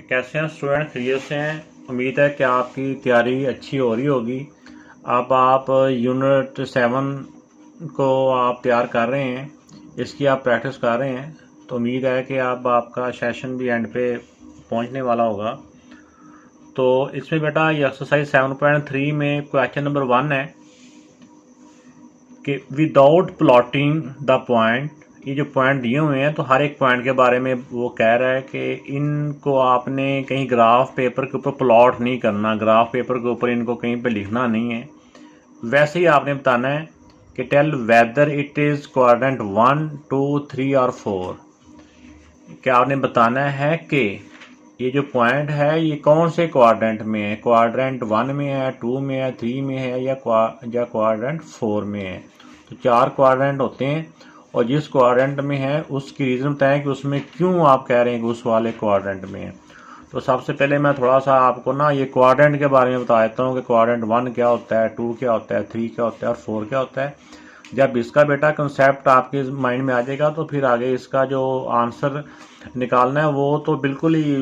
कैसे हैं स्टूडेंट? खैरियत से हैं? उम्मीद है कि आपकी तैयारी अच्छी हो रही होगी। अब आप यूनिट 7 को आप तैयार कर रहे हैं, इसकी आप प्रैक्टिस कर रहे हैं, तो उम्मीद है कि अब आपका सेशन भी एंड पे पहुंचने वाला होगा। तो इसमें बेटा ये एक्सरसाइज 7.3 में क्वेश्चन नंबर 1 है कि विदाउट प्लॉटिंग द पॉइंट, ये जो पॉइंट दिए हुए हैं तो हर एक पॉइंट के बारे में वो कह रहा है कि इनको आपने कहीं ग्राफ पेपर के ऊपर प्लॉट नहीं करना, ग्राफ पेपर के ऊपर इनको कहीं पे लिखना नहीं है। वैसे ही आपने बताना है कि tell whether it is quadrant 1, 2, 3 और 4। क्या आपने बताना है कि ये जो पॉइंट है ये कौन से क्वाड्रेंट में है, क्वाड्रेंट 1 में है, 2 में है, 3 में है या क्वाड्रेंट 4 में है। तो 4 क्वाड्रेंट होते हैं और जिस क्वाड्रेंट में है उसकी रीज़न बताएं कि उसमें क्यों आप कह रहे हैं कि उस वाले क्वाड्रेंट में है। तो सबसे पहले मैं थोड़ा सा आपको ना ये क्वाड्रेंट के बारे में बता देता हूँ कि क्वाड्रेंट 1 क्या होता है, 2 क्या होता है, 3 क्या होता है और 4 क्या होता है। जब इसका बेटा कंसेप्ट आपके माइंड में आ जाएगा तो फिर आगे इसका जो आंसर निकालना है वो तो बिल्कुल ही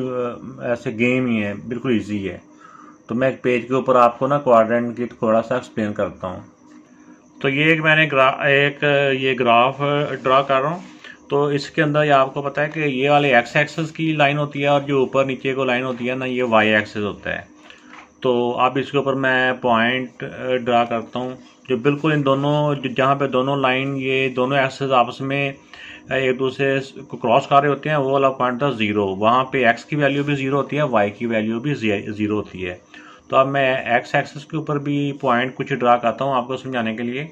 ऐसे गेम ही है, बिल्कुल इजी है। तो मैं एक पेज के ऊपर आपको ना क्वाड्रेंट की थोड़ा सा एक्सप्लेन करता हूँ। तो ये एक मैंने ये ग्राफ ड्रा कर रहा हूँ। तो इसके अंदर ये आपको पता है कि ये वाले एक्स एक्सेस की लाइन होती है और जो ऊपर नीचे को लाइन होती है ना, ये वाई एक्सेस होता है। तो अब इसके ऊपर मैं पॉइंट ड्रा करता हूँ जो बिल्कुल इन दोनों, जहाँ पे दोनों लाइन, ये दोनों एक्सेस आपस में एक दूसरे को क्रॉस कर रहे होते हैं, वो वाला पॉइंट था 0। वहाँ पे एक्स की वैल्यू भी 0 होती है, वाई की वैल्यू भी 0 होती है। तो अब मैं एक्स एक्सेस के ऊपर भी पॉइंट कुछ ड्रा करता हूँ आपको समझाने के लिए।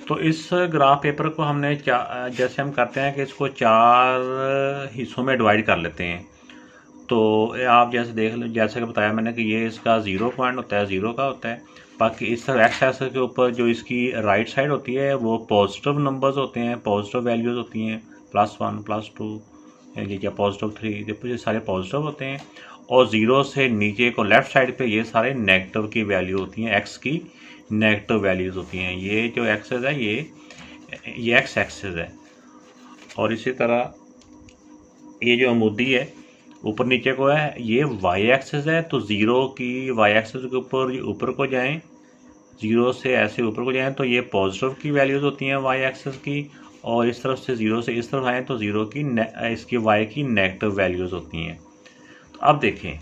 तो इस ग्राफ पेपर को हमने जैसे हम करते हैं कि इसको 4 हिस्सों में डिवाइड कर लेते हैं। तो आप जैसे देख लो, जैसे कि बताया मैंने कि ये इसका 0 पॉइंट होता है, 0 का होता है। बाकी इस तरह एक्स एक्सिस के ऊपर जो इसकी राइट साइड होती है वो पॉजिटिव नंबर्स होते हैं, पॉजिटिव वैल्यूज होती हैं, +1, +2 या +3, देखो ये सारे पॉजिटिव होते हैं। और 0 से नीचे को लेफ्ट साइड पे ये सारे नेगेटिव की वैल्यू होती हैं, एक्स की नेगेटिव वैल्यूज होती हैं। ये जो एक्सेस है ये एक्स एक्सेस है। और इसी तरह ये जो अमूदी है ऊपर नीचे को है, ये वाई एक्सेस है। तो 0 की वाई एक्सेस के ऊपर को जाएं, 0 से ऐसे ऊपर को जाएं तो ये पॉजिटिव की वैल्यूज होती हैं वाई एक्सेस की। और इस तरफ से 0 से इस तरफ आएँ तो 0 की इसकी वाई की नेगेटिव वैल्यूज होती हैं। तो अब देखें,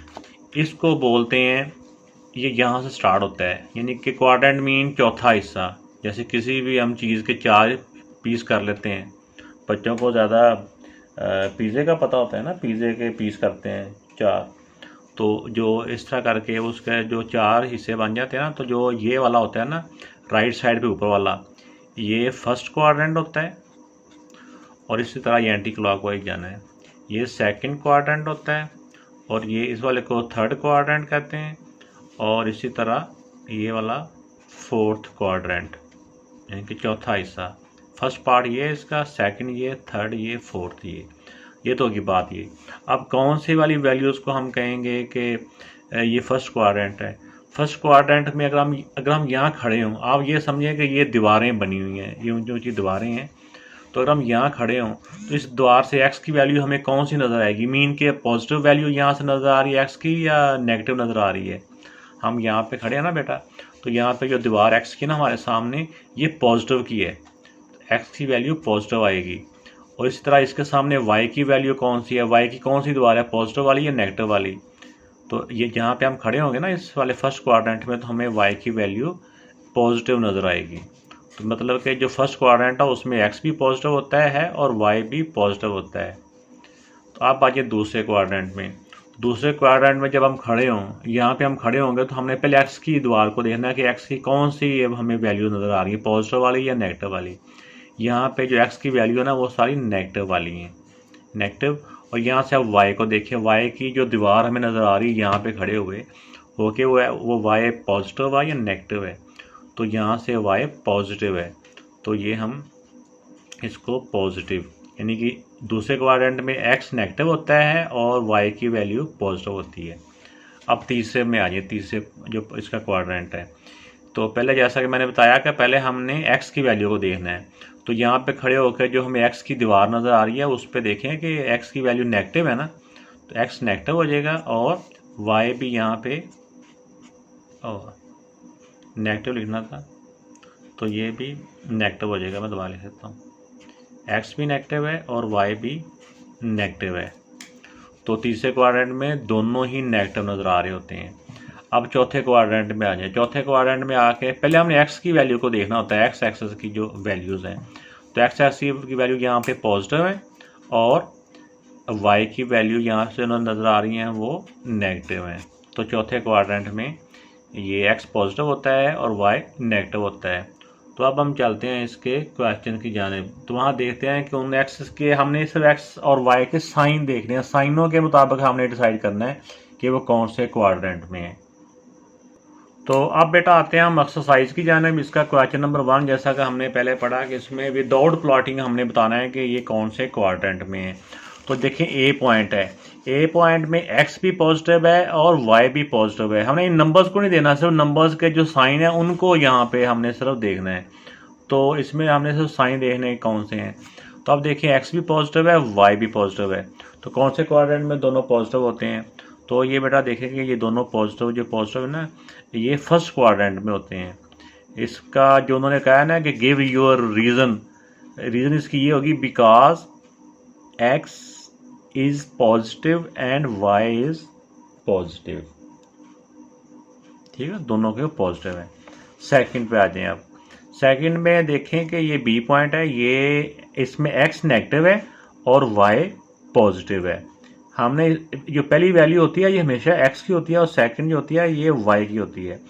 इसको बोलते हैं, ये यहाँ से स्टार्ट होता है, यानी कि क्वाड्रेंट मीन चौथा हिस्सा। जैसे किसी भी हम चीज़ के 4 पीस कर लेते हैं, बच्चों को ज़्यादा पिज़्ज़े का पता होता है ना, पिज़्ज़े के पीस करते हैं 4। तो जो इस तरह करके उसके जो 4 हिस्से बन जाते हैं ना, तो जो ये वाला होता है ना राइट साइड पे ऊपर वाला, ये फर्स्ट क्वाड्रेंट होता है। और इसी तरह ये एंटी क्लॉकवाइज जाना है, ये सेकंड क्वाड्रेंट होता है। और ये इस वाले को थर्ड क्वाड्रेंट कहते हैं। और इसी तरह ये वाला फोर्थ क्वाड्रेंट, यानी कि चौथा हिस्सा। फर्स्ट पार्ट ये इसका, सेकंड ये, थर्ड ये, फोर्थ ये तो होगी बात। ये अब कौन सी वाली वैल्यूज़ को हम कहेंगे कि ये फर्स्ट क्वाड्रेंट है। फर्स्ट क्वाड्रेंट में अगर हम यहाँ खड़े हों, आप ये समझें कि ये दीवारें बनी हुई हैं, ये जो दीवारें हैं। तो अगर हम यहाँ खड़े हों तो इस द्वार से एक्स की वैल्यू हमें कौन सी नज़र आएगी? मीन के पॉजिटिव वैल्यू यहाँ से नज़र आ रही है एक्स की, या नेगेटिव नज़र आ रही है? हम यहाँ पे खड़े हैं ना बेटा, तो यहाँ पे जो दीवार एक्स की ना हमारे सामने, ये पॉजिटिव की है, एक्स की वैल्यू पॉजिटिव आएगी। और इसी तरह इसके सामने वाई की वैल्यू कौन सी है, वाई की कौन सी दीवार है, पॉजिटिव वाली या नेगेटिव वाली? तो ये जहाँ पे हम खड़े होंगे ना इस वाले फर्स्ट क्वाड्रेंट में, तो हमें वाई की वैल्यू पॉजिटिव नज़र आएगी। तो मतलब कि जो फर्स्ट क्वाड्रेंट है उसमें एक्स भी पॉजिटिव होता है और वाई भी पॉजिटिव होता है। तो आप आइए दूसरे क्वाड्रेंट में। दूसरे क्वाड्रेंट में जब हम खड़े हों, यहाँ पे हम खड़े होंगे, तो हमने पहले एक्स की दीवार को देखना है कि एक्स की कौन सी अब हमें वैल्यू नज़र आ रही है, पॉजिटिव वाली या नेगेटिव वाली। यहाँ पे जो एक्स की वैल्यू है ना वो सारी नेगेटिव वाली हैं, नेगेटिव। और यहाँ से अब वाई को देखिए, वाई की जो दीवार हमें नज़र आ रही है यहाँ पे खड़े हुए ओके, वो वाई पॉजिटिव है या नेगेटिव है? तो यहाँ से वाई पॉजिटिव है, तो ये हम इसको पॉजिटिव, यानी कि दूसरे क्वाड्रेंट में एक्स नेगेटिव होता है और वाई की वैल्यू पॉजिटिव होती है। अब तीसरे में आ जाइए, तीसरे जो इसका क्वाड्रेंट है। तो पहले जैसा कि मैंने बताया कि पहले हमने एक्स की वैल्यू को देखना है। तो यहाँ पे खड़े होकर जो हमें एक्स की दीवार नज़र आ रही है उस पर देखें कि एक्स की वैल्यू नेगेटिव है ना, तो x नेगेटिव हो जाएगा और y भी यहाँ पे नेगेटिव लिखना था, तो ये भी नेगेटिव हो जाएगा। मैं दोबारा लिख देता हूँ, x भी नेगेटिव है और y भी नेगेटिव है। तो तीसरे क्वाड्रेंट में दोनों ही नेगेटिव नज़र आ रहे होते हैं। अब चौथे क्वाड्रेंट में आ जाए। चौथे क्वाड्रेंट में आके पहले हमने x की वैल्यू को देखना होता है, x एक्सिस की जो वैल्यूज़ हैं। तो x एक्सिस की वैल्यू यहाँ पे पॉजिटिव है और y की वैल्यू यहाँ से नज़र आ रही हैं वो नेगेटिव है। तो चौथे क्वाड्रेंट में ये x पॉजिटिव होता है और y नेगेटिव होता है। तो अब हम चलते हैं इसके क्वेश्चन की जानिब। तो वहाँ देखते हैं कि उन एक्सिस के हमने सिर्फ x और y के साइन देखने हैं, साइनों के मुताबिक हमने डिसाइड करना है कि वो कौन से क्वाड्रेंट में है। तो अब बेटा आते हैं हम एक्सरसाइज की जानिब। इसका क्वेश्चन नंबर 1 जैसा कि हमने पहले पढ़ा कि इसमें विदाउट प्लॉटिंग हमने बताना है कि ये कौन से क्वाड्रेंट में है। तो देखें ए पॉइंट है, ए पॉइंट में एक्स भी पॉजिटिव है और वाई भी पॉजिटिव है। हमने इन नंबर्स को नहीं देना, सिर्फ नंबर्स के जो साइन है उनको यहाँ पे हमने सिर्फ देखना है। तो इसमें हमने सिर्फ साइन देखने कौन से हैं। तो अब देखिए एक्स भी पॉजिटिव है, वाई भी पॉजिटिव है। तो कौन से क्वाड्रेंट में दोनों पॉजिटिव होते हैं? तो ये बेटा देखेंगे ये दोनों पॉजिटिव जो पॉजिटिव है ना, ये फर्स्ट क्वाड्रेंट में होते हैं। इसका जो उन्होंने कहा है ना कि गिव योर रीज़न, रीज़न इसकी ये होगी because x is positive and y is positive. ठीक है, दोनों के पॉजिटिव है। सेकंड पे आ जाएं आप। सेकंड में देखें कि ये बी पॉइंट है, ये इसमें एक्स नेगेटिव है और वाई पॉजिटिव है। हमने जो पहली वैल्यू होती है ये हमेशा एक्स की होती है और सेकंड जो होती है ये वाई की होती है।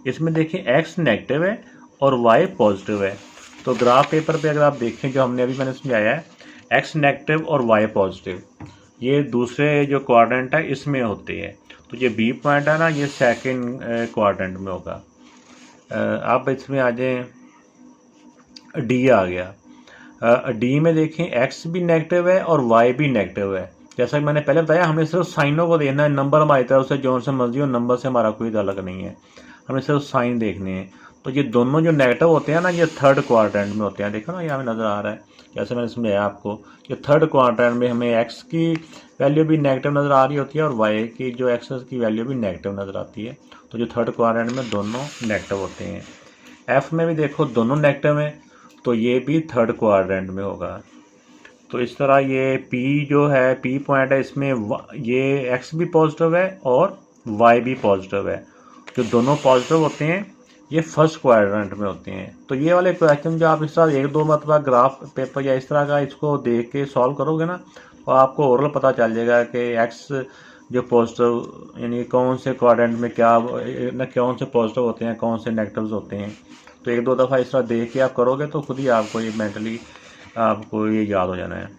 इसमें देखें एक्स नेगेटिव है और वाई पॉजिटिव है। तो ग्राफ पेपर पे अगर आप देखें जो हमने अभी मैंने समझाया है, एक्स नेगेटिव और वाई पॉजिटिव, ये दूसरे जो क्वाड्रेंट है इसमें होते हैं। तो ये बी पॉइंट है ना, ये सेकंड क्वाड्रेंट में होगा। अब इसमें आ जाए, डी आ गया। डी में देखें एक्स भी नेगेटिव है और वाई भी नेगेटिव है। जैसा कि मैंने पहले बताया, हमें सिर्फ साइनों को देखना है, नंबर हमारी तरफ से जो से मर्जी हो, नंबर से हमारा कोई ताल्लुक नहीं है, हमें सिर्फ साइन देखने हैं। तो ये दोनों जो नेगेटिव होते हैं ना, ये थर्ड क्वाड्रेंट में होते हैं। देखो ना यहाँ में नज़र आ रहा है, जैसे मैंने समझाया आपको, ये थर्ड क्वाड्रेंट में हमें एक्स की वैल्यू भी नेगेटिव नज़र आ रही होती है और वाई की जो एक्सेस की वैल्यू भी नेगेटिव नज़र आती है। तो जो थर्ड क्वाड्रेंट में दोनों नेगेटिव होते हैं। एफ में भी देखो दोनों नेगेटिव हैं, तो ये भी थर्ड क्वाड्रेंट में होगा। तो इस तरह ये पी जो है, पी पॉइंट है, इसमें ये एक्स भी पॉजिटिव है और वाई भी पॉजिटिव है। जो दोनों पॉजिटिव होते हैं ये फर्स्ट क्वाड्रेंट में होते हैं। तो ये वाले क्वेश्चन जो आप इस तरह एक दो मतलब ग्राफ पेपर या इस तरह का इसको देख के सॉल्व करोगे ना, तो आपको ओवरऑल पता चल जाएगा कि एक्स जो पॉजिटिव यानी कौन से क्वाड्रेंट में क्या न कौन से पॉजिटिव होते हैं, कौन से नेगेटिव्स होते हैं। तो एक दो दफ़ा इस तरह देख के आप करोगे तो खुद ही आपको ये मेंटली आपको ये याद हो जाना है।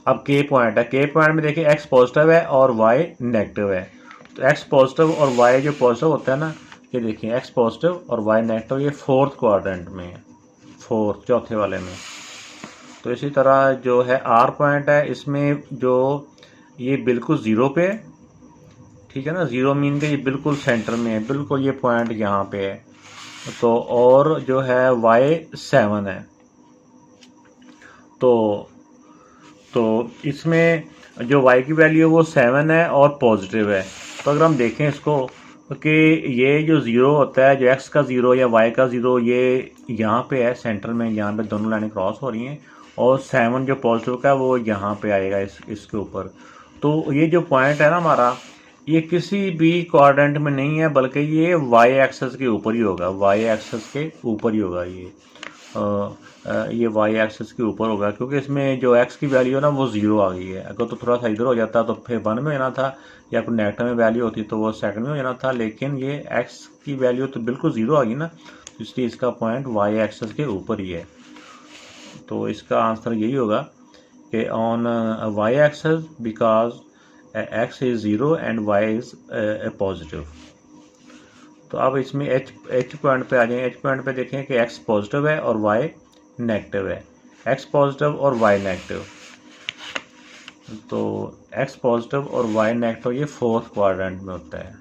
अब के पॉइंट है, के पॉइंट में देखिए एक्स पॉजिटिव है और वाई नेगेटिव है। तो एक्स पॉजिटिव और वाई जो पॉजिटिव होता है ना, ये देखिए एक्स पॉजिटिव और वाई नेगेटिव, ये फोर्थ क्वाड्रेंट में है, फोर्थ चौथे वाले में। तो इसी तरह जो है आर पॉइंट है, इसमें जो ये बिल्कुल ज़ीरो पे है, ठीक है ना, ज़ीरो मीन के ये बिल्कुल सेंटर में है, बिल्कुल ये पॉइंट यहाँ पे है। तो और जो है वाई 7 है। तो इसमें जो y की वैल्यू है वो 7 है और पॉजिटिव है। तो अगर हम देखें इसको कि ये जो ज़ीरो होता है, जो x का ज़ीरो या y का ज़ीरो, ये यहाँ पे है सेंटर में, यहाँ पे दोनों लाइनें क्रॉस हो रही हैं, और 7 जो पॉजिटिव का वो यहाँ पे आएगा इसके ऊपर। तो ये जो पॉइंट है ना हमारा, ये किसी भी क्वाड्रेंट में नहीं है, बल्कि ये y एक्सेस के ऊपर ही होगा, y एक्सेस के ऊपर ही होगा। ये y एक्सेस के ऊपर होगा, क्योंकि इसमें जो x की वैल्यू है ना वो 0 आ गई है। अगर तो थोड़ा सा इधर हो जाता तो फिर 1 में होना था, या कोई नेगेटिव में वैल्यू होती तो वो सेकंड में हो जाना था, लेकिन ये x की वैल्यू तो बिल्कुल 0 आ गई ना, इसलिए इसका पॉइंट y एक्सेस के ऊपर ही है। तो इसका आंसर यही होगा कि on y axis because x is 0 and y is positive. तो अब इसमें h पॉइंट पे आ जाए। h पॉइंट पे देखें कि x पॉजिटिव है और y नेगेटिव है, x पॉजिटिव और y नेगेटिव। तो x पॉजिटिव और y नेगेटिव ये फोर्थ क्वाड्रेंट में होता है।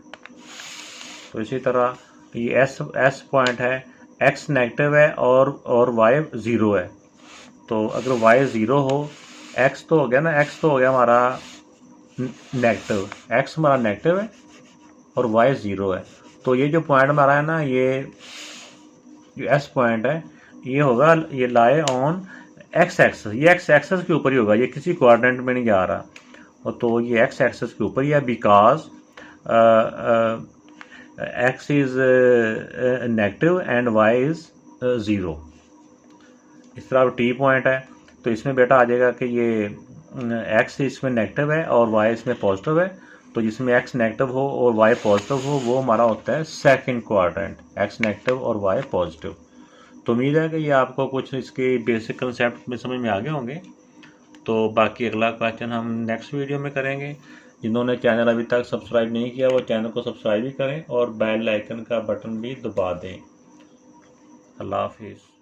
तो इसी तरह ये s पॉइंट है, x नेगेटिव है और y 0 है। तो अगर y 0 हो, x तो हो गया ना, x तो हो गया हमारा नेगेटिव, एक्स हमारा नेगेटिव है और वाई 0 है। तो ये जो पॉइंट हमारा है ना, ये जो एस पॉइंट है, ये होगा, ये लाए ऑन एक्स एक्सेस, ये एक्स एक्सेस के ऊपर ही होगा, ये किसी कोऑर्डिनेट में नहीं जा रहा। और तो ये एक्स एक्सेस के ऊपर ही है, because x is negative and y is 0। इस तरह टी पॉइंट है, तो इसमें बेटा आ जाएगा कि ये एक्स इसमें नेगेटिव है और वाई इसमें पॉजिटिव है। तो जिसमें एक्स नेगेटिव हो और वाई पॉजिटिव हो वो हमारा होता है सेकंड क्वाड्रेंट, एक्स नेगेटिव और वाई पॉजिटिव। तो उम्मीद है कि ये आपको कुछ इसके बेसिक कंसेप्ट में समझ में आ गए होंगे। तो बाकी अगला क्वेश्चन हम नेक्स्ट वीडियो में करेंगे। जिन्होंने चैनल अभी तक सब्सक्राइब नहीं किया वो चैनल को सब्सक्राइब भी करें और बेल आइकन का बटन भी दबा दें। अल्लाह हाफिज़।